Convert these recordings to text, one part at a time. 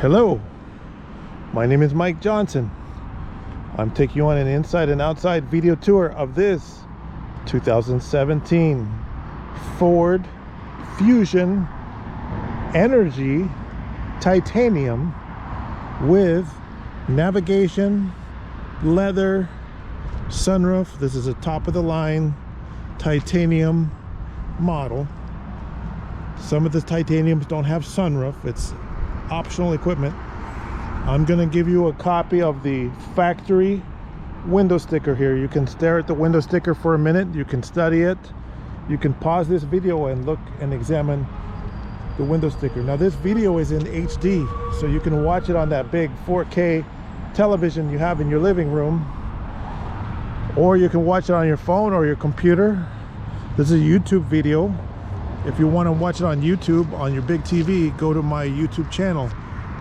Hello, my name is Mike Johnson. I'm taking you on an inside and outside video tour of this 2017 Ford Fusion Energi Titanium with navigation, leather, sunroof. This is a top of the line titanium model. Some of the titaniums don't have sunroof. It's optional equipment. I'm gonna give you a copy of the factory window sticker here. You can stare at the window sticker for a minute. You can study it. You can pause this video and look and examine the window sticker. Now this video is in HD, so you can watch it on that big 4K television you have in your living room, or you can watch it on your phone or your computer. This is a YouTube video. If you want to watch it on YouTube on your big TV, go to my YouTube channel,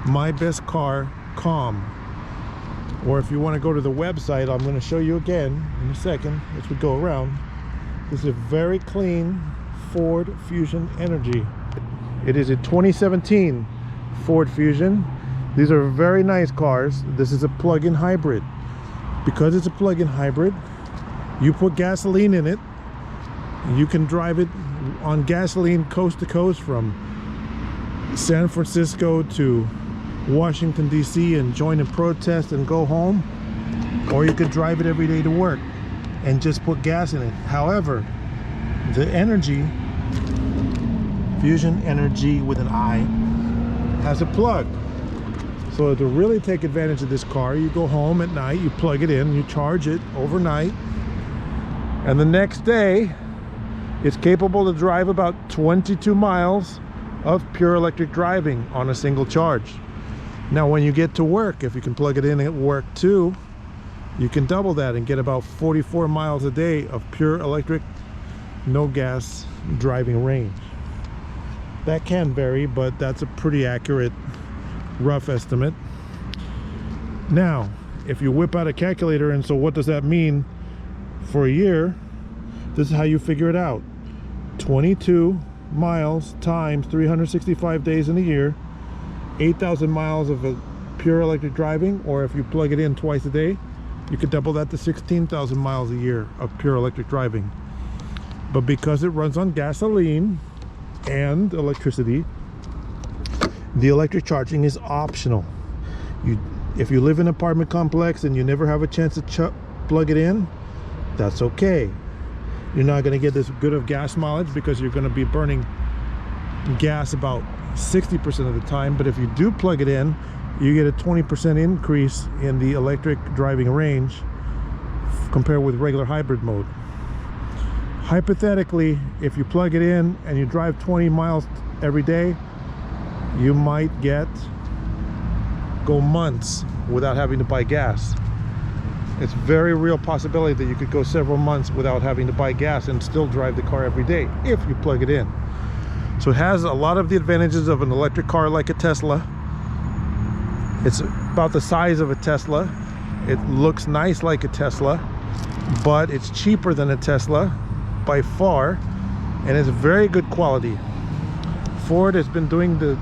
MyBestCar.com. Or if you want to go to the website, I'm going to show you again in a second as we go around. This is a very clean Ford Fusion Energi. It is a 2017 Ford Fusion. These are very nice cars. This is a plug-in hybrid. Because it's a plug-in hybrid, you put gasoline in it. You can drive it on gasoline coast to coast from San Francisco to Washington DC and join in protest and go home, or you could drive it every day to work and just put gas in it. However, the Energi Fusion Energi with an I has a plug. So to really take advantage of this car, you go home at night, you plug it in, you charge it overnight, and the next day it's capable to drive about 22 miles of pure electric driving on a single charge. Now when you get to work, if you can plug it in at work too, you can double that and get about 44 miles a day of pure electric, no gas driving range. That can vary, but that's a pretty accurate rough estimate. Now if you whip out a calculator, and so what does that mean for a year? This is how you figure it out. 22 miles times 365 days in a year, 8,000 miles of pure electric driving, or if you plug it in twice a day, you could double that to 16,000 miles a year of pure electric driving. But because it runs on gasoline and electricity, the electric charging is optional. If you live in an apartment complex and you never have a chance to plug it in, that's okay. You're not going to get this good of gas mileage because you're going to be burning gas about 60% of the time. But if you do plug it in, you get a 20% increase in the electric driving range compared with regular hybrid mode. Hypothetically, if you plug it in and you drive 20 miles every day, you might go months without having to buy gas. It's very real possibility that you could go several months without having to buy gas and still drive the car every day if you plug it in. So it has a lot of the advantages of an electric car like a Tesla. It's about the size of a Tesla. It looks nice like a Tesla, but it's cheaper than a Tesla by far, and it's very good quality. Ford has been doing the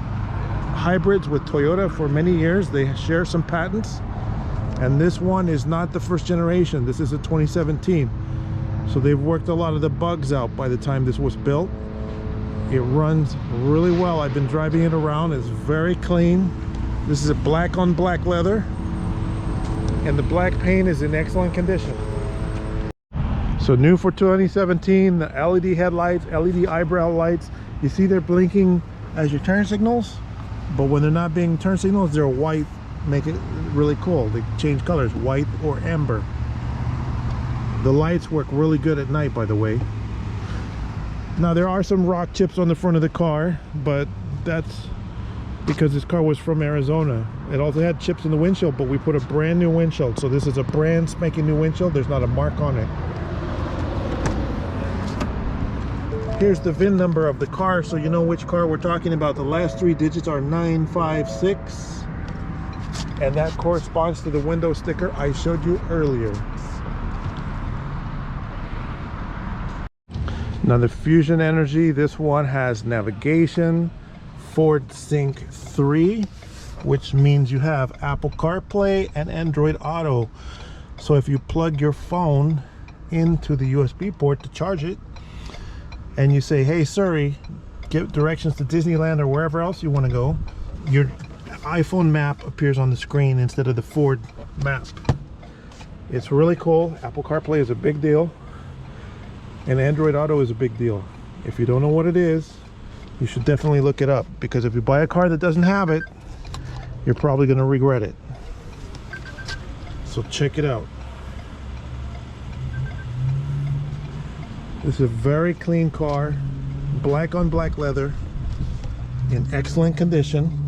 hybrids with Toyota for many years. They share some patents. And this one is not the first generation. This is a 2017. So they've worked a lot of the bugs out by the time this was built. It runs really well. I've been driving it around. It's very clean. This is a black on black leather. And the black paint is in excellent condition. So new for 2017, the LED headlights, LED eyebrow lights. You see they're blinking as your turn signals, but when they're not being turn signals, they're white. Make it really cool. They change colors, white or amber. The lights work really good at night, by the way. Now there are some rock chips on the front of the car, but that's because this car was from Arizona. It also had chips in the windshield, but we put a brand new windshield. So this is a brand spanking new windshield. There's not a mark on it. Here's the VIN number of the car, so you know which car we're talking about. The last 3 digits are 956. And that corresponds to the window sticker I showed you earlier. Now the Fusion Energi, this one has navigation, Ford Sync 3, which means you have Apple CarPlay and Android Auto. So if you plug your phone into the USB port to charge it, and you say, hey Siri, give directions to Disneyland or wherever else you want to go, your iPhone map appears on the screen instead of the Ford map. It's really cool. Apple CarPlay is a big deal, and Android Auto is a big deal. If you don't know what it is, you should definitely look it up, because if you buy a car that doesn't have it, you're probably going to regret it. So check it out. This is a very clean car, black on black leather, in excellent condition.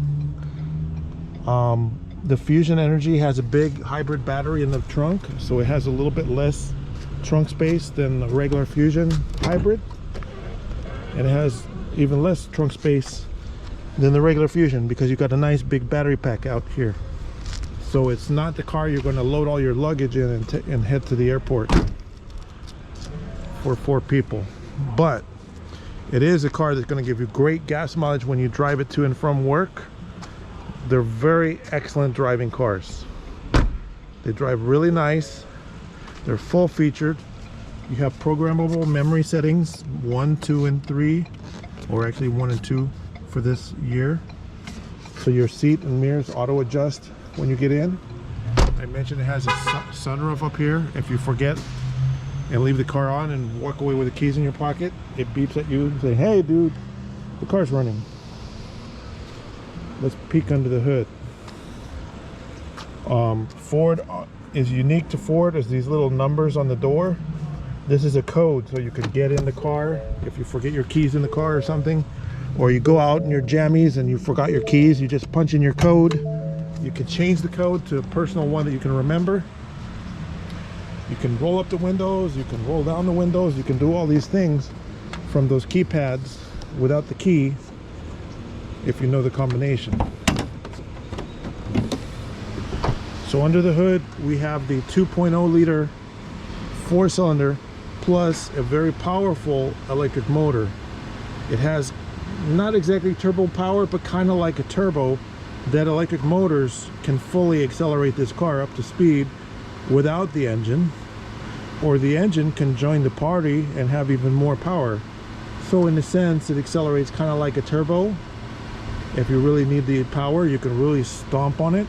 The Fusion Energi has a big hybrid battery in the trunk, so it has a little bit less trunk space than the regular Fusion hybrid, and it has even less trunk space than the regular Fusion because you've got a nice big battery pack out here. So it's not the car you're going to load all your luggage in and head to the airport for 4 people, but it is a car that's going to give you great gas mileage when you drive it to and from work. They're very excellent driving cars. They drive really nice. They're full featured. You have programmable memory settings 1, 2, and 3, or actually 1 and 2 for this year. So your seat and mirrors auto adjust when you get in. I mentioned it has a sunroof up here. If you forget and leave the car on and walk away with the keys in your pocket, it beeps at you and say, hey dude, the car's running. Let's peek under the hood. Ford is unique to Ford as these little numbers on the door. This is a code, so you can get in the car if you forget your keys in the car or something, or you go out in your jammies and you forgot your keys, you just punch in your code. You can change the code to a personal one that you can remember. You can roll up the windows, you can roll down the windows, you can do all these things from those keypads without the key if you know the combination. So under the hood we have the 2.0 liter 4-cylinder plus a very powerful electric motor. It has not exactly turbo power, but kind of like a turbo. That electric motors can fully accelerate this car up to speed without the engine, or the engine can join the party and have even more power. So in a sense it accelerates kind of like a turbo. If you really need the power, you can really stomp on it,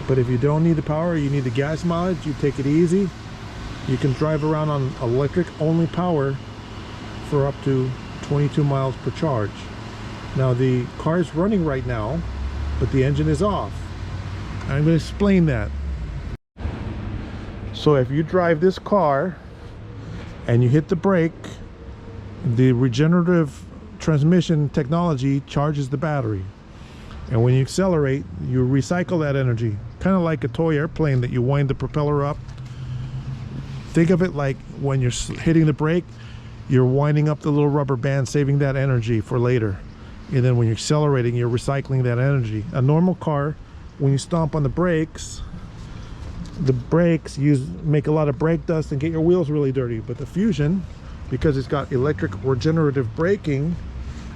but if you don't need the power, you need the gas mileage, you take it easy. You can drive around on electric only power for up to 22 miles per charge. Now the car is running right now, but the engine is off. I'm going to explain that. So if you drive this car and you hit the brake, the regenerative transmission technology charges the battery, and when you accelerate, you recycle that energy, kind of like a toy airplane that you wind the propeller up. Think of it like when you're hitting the brake, you're winding up the little rubber band, saving that energy for later, and then when you're accelerating, you're recycling that energy. A normal car, when you stomp on the brakes make a lot of brake dust and get your wheels really dirty. But the Fusion, because it's got electric regenerative braking,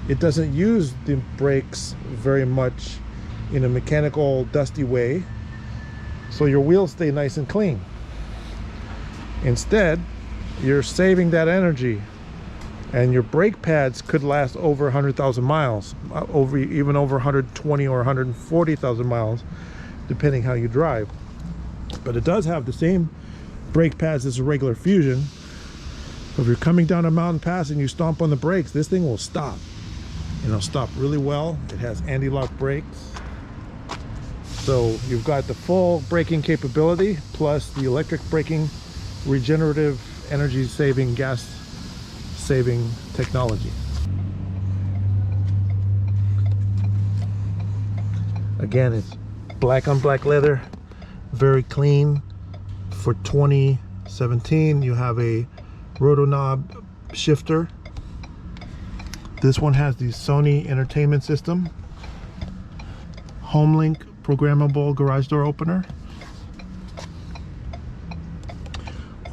it doesn't use the brakes very much in a mechanical dusty way, so your wheels stay nice and clean. Instead, you're saving that energy, and your brake pads could last over 100,000 miles, even over 120 or 140,000 miles, depending how you drive. But it does have the same brake pads as a regular Fusion. So if you're coming down a mountain pass and you stomp on the brakes, this thing will stop. And it'll stop really well. It has anti-lock brakes. So you've got the full braking capability plus the electric braking, regenerative energy saving, gas saving technology. Again, it's black on black leather, very clean. For 2017, you have a roto knob shifter. This one has the Sony entertainment system, HomeLink programmable garage door opener,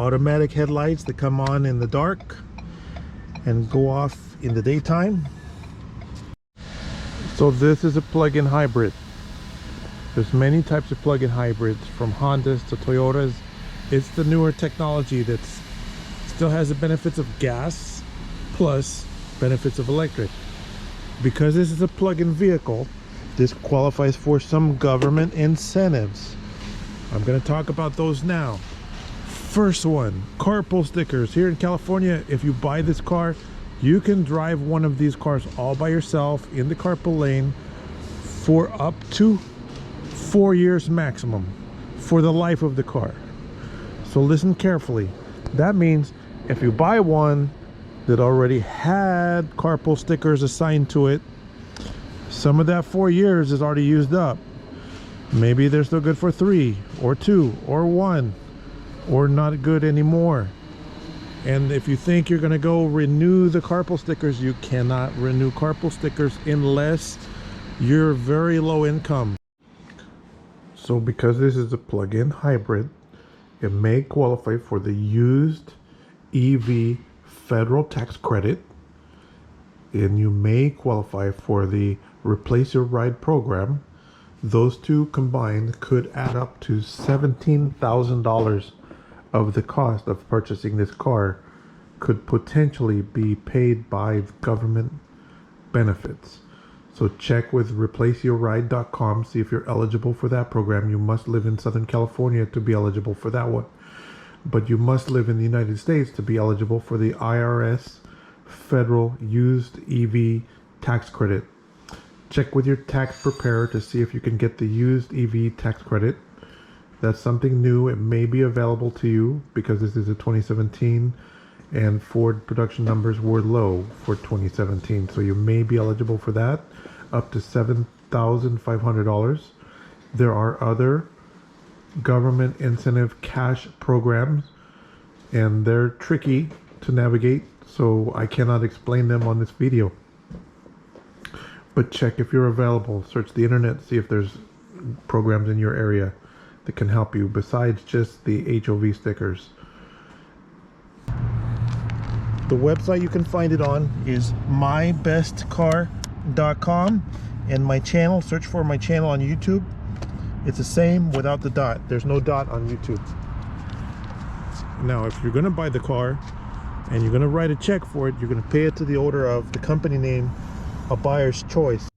automatic headlights that come on in the dark and go off in the daytime. So this is a plug-in hybrid. There's many types of plug-in hybrids, from Hondas to Toyotas. It's the newer technology that still has the benefits of gas plus benefits of electric. Because this is a plug-in vehicle, this qualifies for some government incentives. I'm going to talk about those now. First one, carpool stickers. Here in California, if you buy this car, you can drive one of these cars all by yourself in the carpool lane for up to 4 years maximum for the life of the car. So listen carefully. That means if you buy one that already had carpool stickers assigned to it, some of that 4 years is already used up. Maybe they're still good for 3 or 2 or 1 or not good anymore. And if you think you're going to go renew the carpool stickers, you cannot renew carpool stickers unless you're very low income. So because this is a plug-in hybrid, it may qualify for the used EV federal tax credit, and you may qualify for the Replace Your Ride program. Those two combined could add up to $17,000 of the cost of purchasing this car could potentially be paid by government benefits. So check with replaceyourride.com, see if you're eligible for that program. You must live in Southern California to be eligible for that one. But you must live in the United States to be eligible for the IRS federal used EV tax credit. Check with your tax preparer to see if you can get the used EV tax credit. That's something new. It may be available to you because this is a 2017 and Ford production numbers were low for 2017. So you may be eligible for that, up to $7,500. There are other government incentive cash programs, and they're tricky to navigate, so I cannot explain them on this video. But check if you're available. Search the internet, see if there's programs in your area that can help you besides just the HOV stickers. The website you can find it on is mybestcar.com, and my channel, search for my channel on YouTube. It's the same without the dot. There's no dot on YouTube. Now, if you're going to buy the car and you're going to write a check for it, you're going to pay it to the order of the company name, A Buyer's Choice.